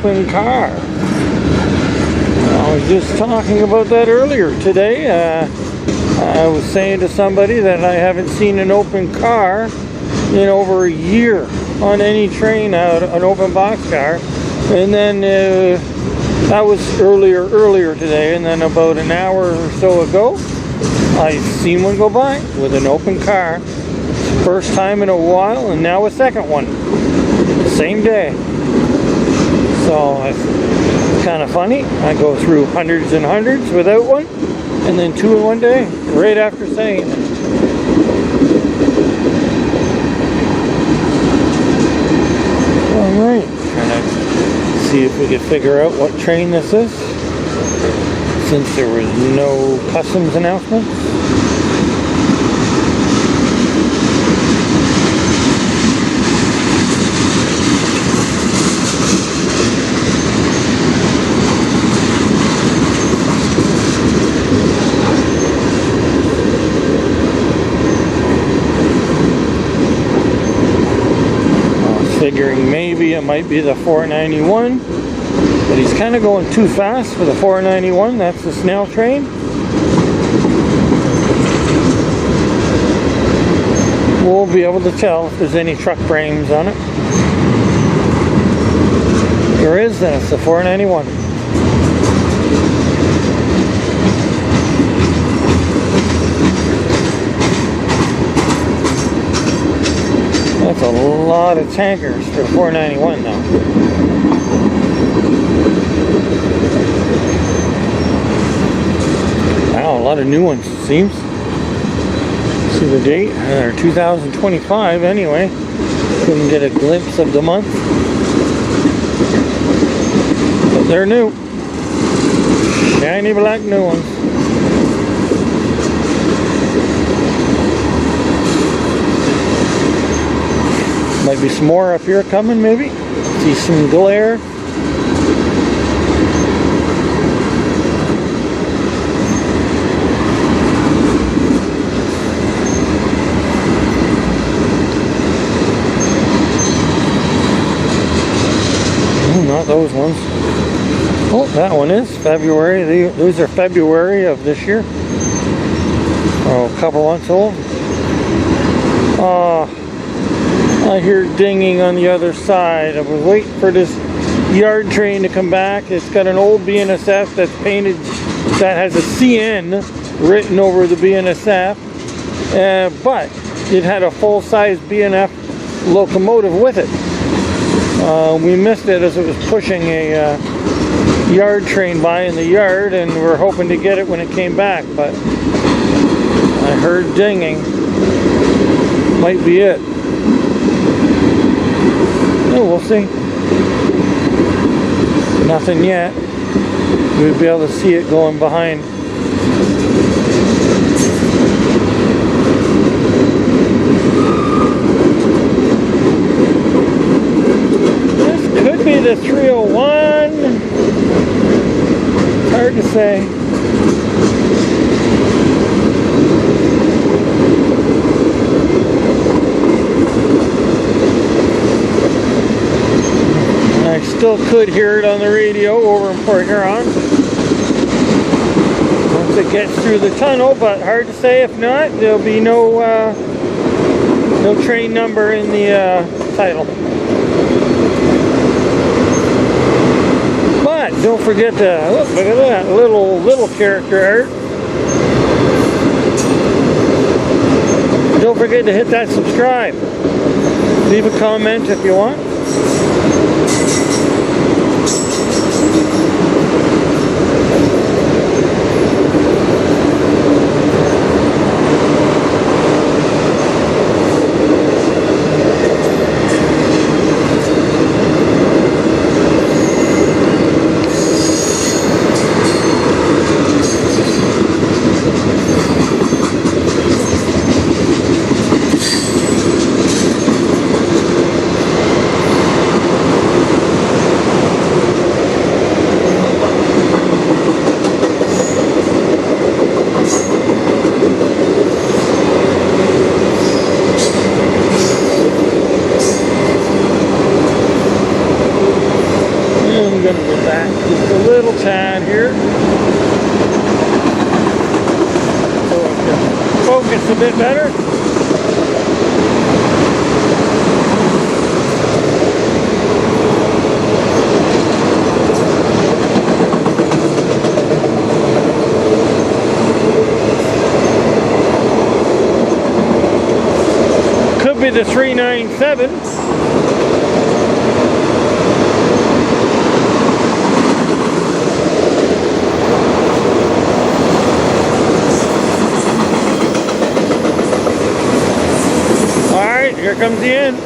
open car. I was just talking about that earlier today. I was saying to somebody that I haven't seen an open car in over a year on any train, an open boxcar. And then that was earlier today, and then about an hour or so ago, I seen one go by with an open car. First time in a while, and now a second one. Same day. So it's kind of funny. I go through hundreds and hundreds without one, and then two in one day, right after saying it. Alright, trying to see if we can figure out what train this is, since there was no customs announcement. Figuring maybe it might be the 491, but he's kind of going too fast for the 491. That's the snail train. We'll be able to tell if there's any truck frames on it. There is, then it's the 491. That's a lot of tankers for the 491 though. Wow, a lot of new ones it seems. See the date? They're 2025 anyway. Couldn't get a glimpse of the month. But they're new. Shiny black new ones. Might be some more up here coming, maybe. See some glare. Oh, not those ones. Oh, that one is February. Those are February of this year. Oh, a couple months old. I hear dinging on the other side. I was waiting for this yard train to come back. It's got an old BNSF that's painted, that has a CN written over the BNSF, but it had a full-size BNF locomotive with it. We missed it as it was pushing a yard train by in the yard, and we were hoping to get it when it came back, but I heard dinging. Might be it. Oh, we'll see. Nothing yet. We'll be able to see it going behind. This could be the 301. Hard to say. I still could hear it on the radio over in Port Huron once it gets through the tunnel, but hard to say. If not, there'll be no train number in the title. But don't forget to look at that little character art. Don't forget to hit that subscribe. Leave a comment if you want. bit better. Could be the 397. Here comes the end.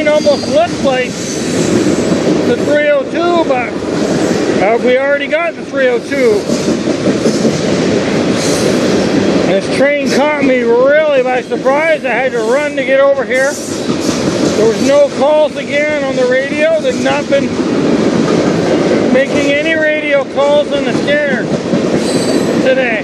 Almost looks like the 302, but we already got the 302. This train caught me really by surprise. I had to run to get over here. There was no calls again on the radio. They've not been making any radio calls on the scanner today.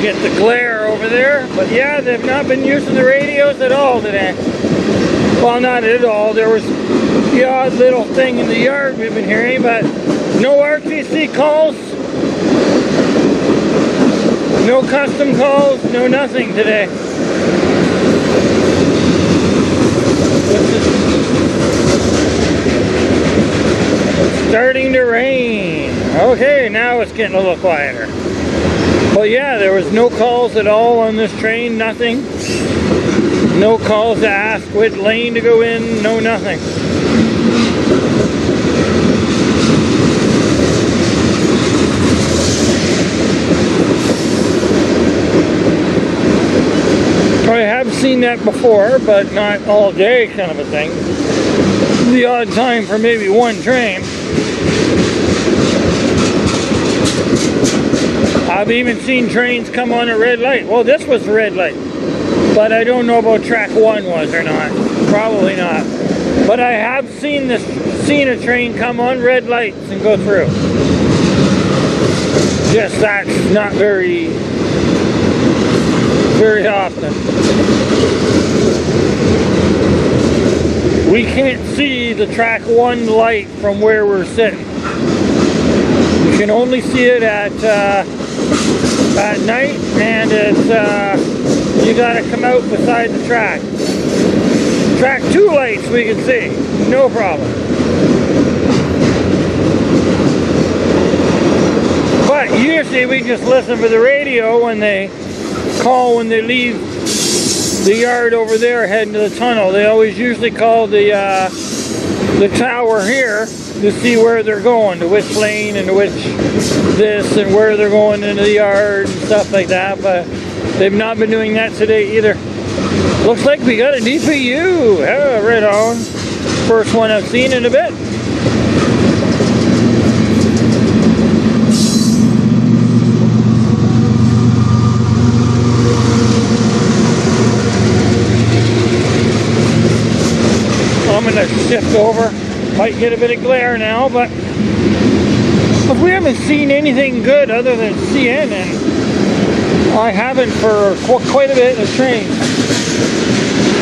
Get the glare over there, but yeah, they've not been using the radios at all today. Well, not at all. There was the odd little thing in the yard we've been hearing, but no RTC calls, no custom calls, no nothing today. It's starting to rain. Okay, now it's getting a little quieter. Well, yeah, there was no calls at all on this train, nothing. No calls to ask which lane to go in, no nothing. I have seen that before, but not all day kind of a thing. The odd time for maybe one train. I've even seen trains come on a red light. Well, this was a red light, but I don't know about track 1 was or not. Probably not. But I have seen a train come on red lights and go through. Just that's not very often. We can't see the track 1 light from where we're sitting. You can only see it at night, and it's you got to come out beside the track. Track 2 lights we can see, no problem. But usually we just listen for the radio when they call when they leave the yard over there heading to the tunnel. They always usually call the tower here to see where they're going, to which lane and to which this, and where they're going into the yard and stuff like that, but they've not been doing that today either. Looks like we got a DPU. Oh, right on. First one I've seen in a bit. I'm going to shift over. Might get a bit of glare now, but we haven't seen anything good other than CNN. I haven't for quite a bit of train.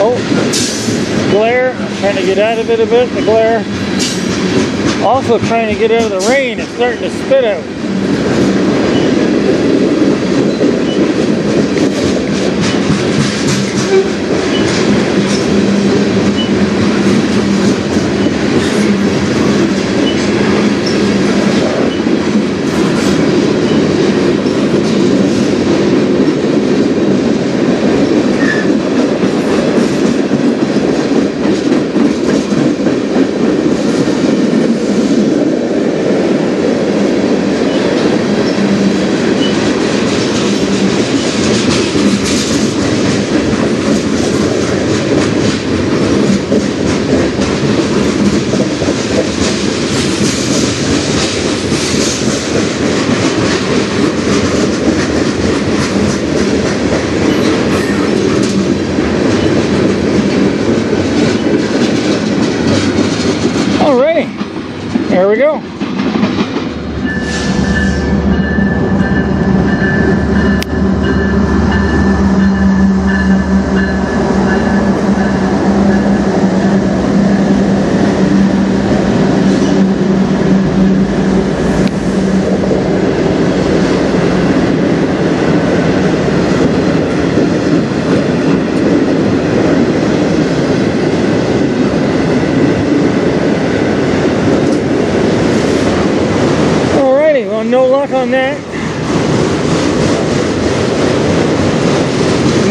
Oh, glare. Trying to get out of it a bit, the glare. Also trying to get out of the rain. It's starting to spit out. on that.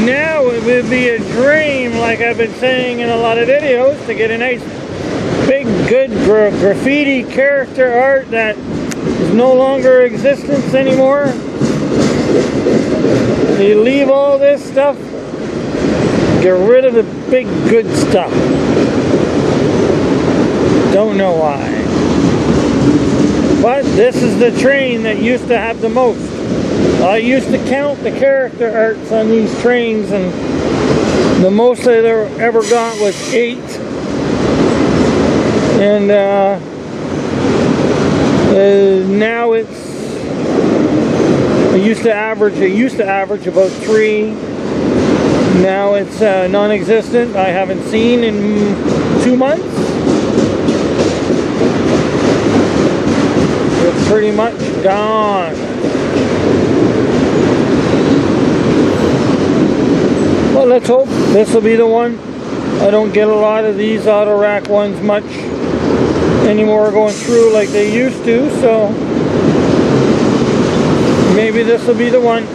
Now it would be a dream, like I've been saying in a lot of videos, to get a nice big good graffiti character art that is no longer in existence anymore. You leave all this stuff, get rid of the big good stuff. Don't know why. But this is the train that used to have the most. I used to count the character arts on these trains, and the most I ever got was 8. And now it's, it used to average about 3. Now it's non-existent. I haven't seen in 2 months. It's pretty much gone. Well, let's hope this will be the one. I don't get a lot of these auto rack ones much anymore going through like they used to, so maybe this will be the one.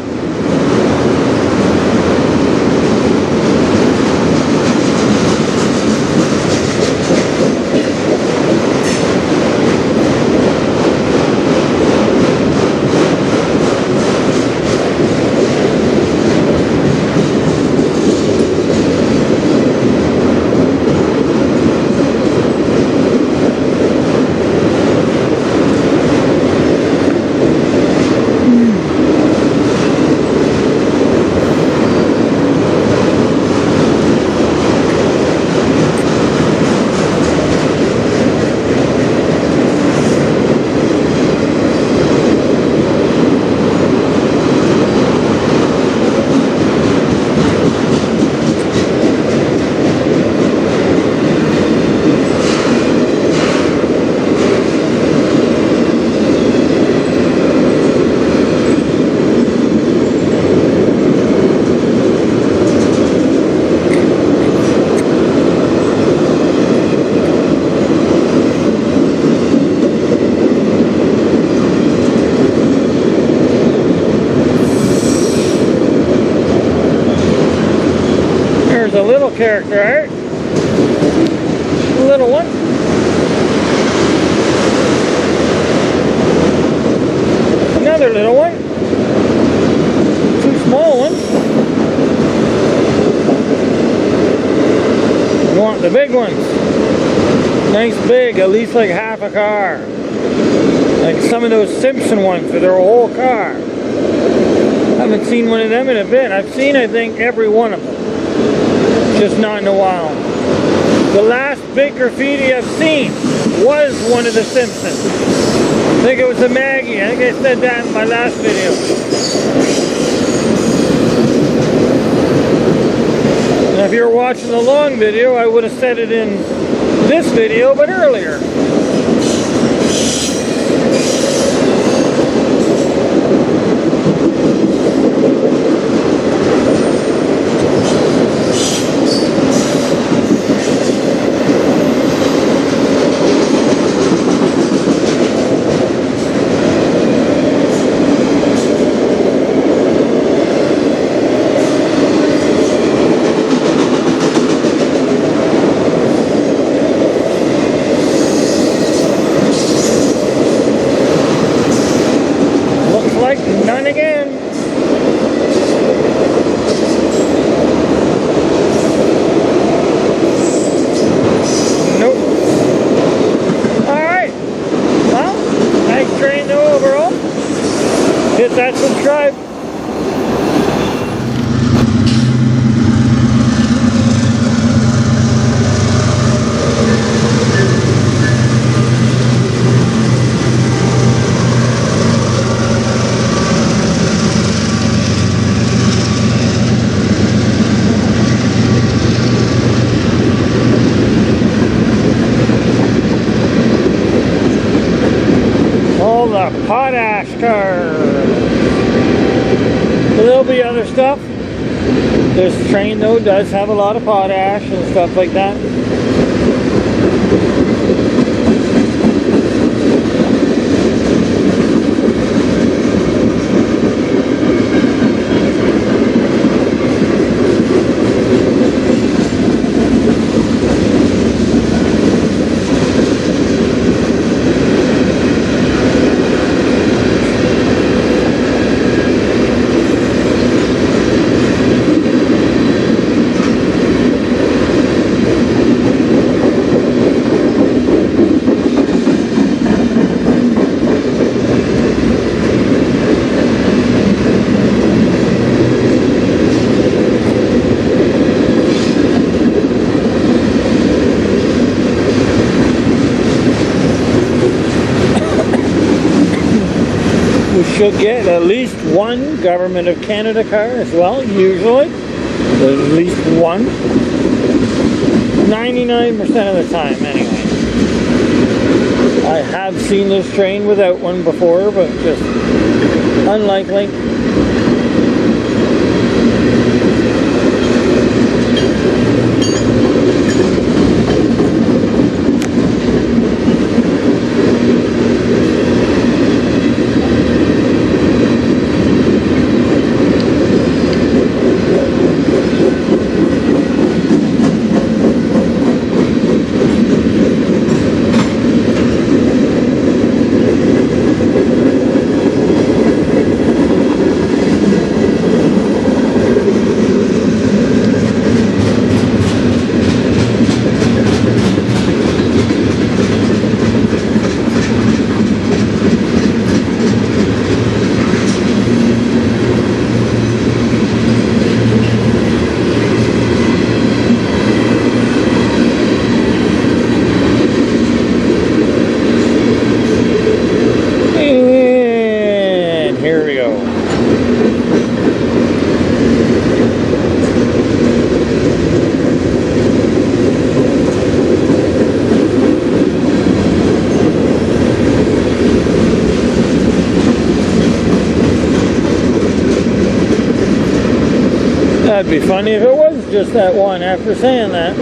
A little character art, a little one. Another little one. 2 small ones. You want the big ones. Nice big, at least like half a car. Like some of those Simpson ones for their whole car. I haven't seen one of them in a bit. I've seen, I think, every one of them. Just not in a while. The last big graffiti I've seen was one of the Simpsons. I think it was the Maggie. I think I said that in my last video. And if you're watching the long video, I would have said it in this video, but earlier. None again. Nope. Alright. Well, nice train though overall. Hit that subscribe. Potash cars. So there'll be other stuff. This train though does have a lot of potash and stuff like that. should get at least one Government of Canada car as well, usually. At least one. 99% of the time, anyway. I have seen this train without one before, but just unlikely. That'd be funny if it was just that one after saying that.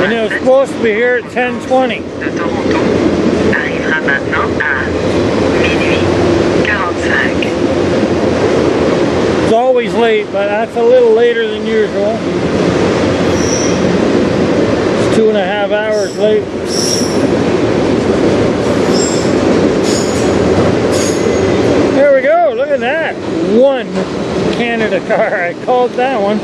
And it was supposed to be here at 10:20. De Toronto arrivera maintenant à minuit 45. It's always late, but that's a little later than usual. It's 2.5 hours late. There we go, look at that. One Canada car, I called that one.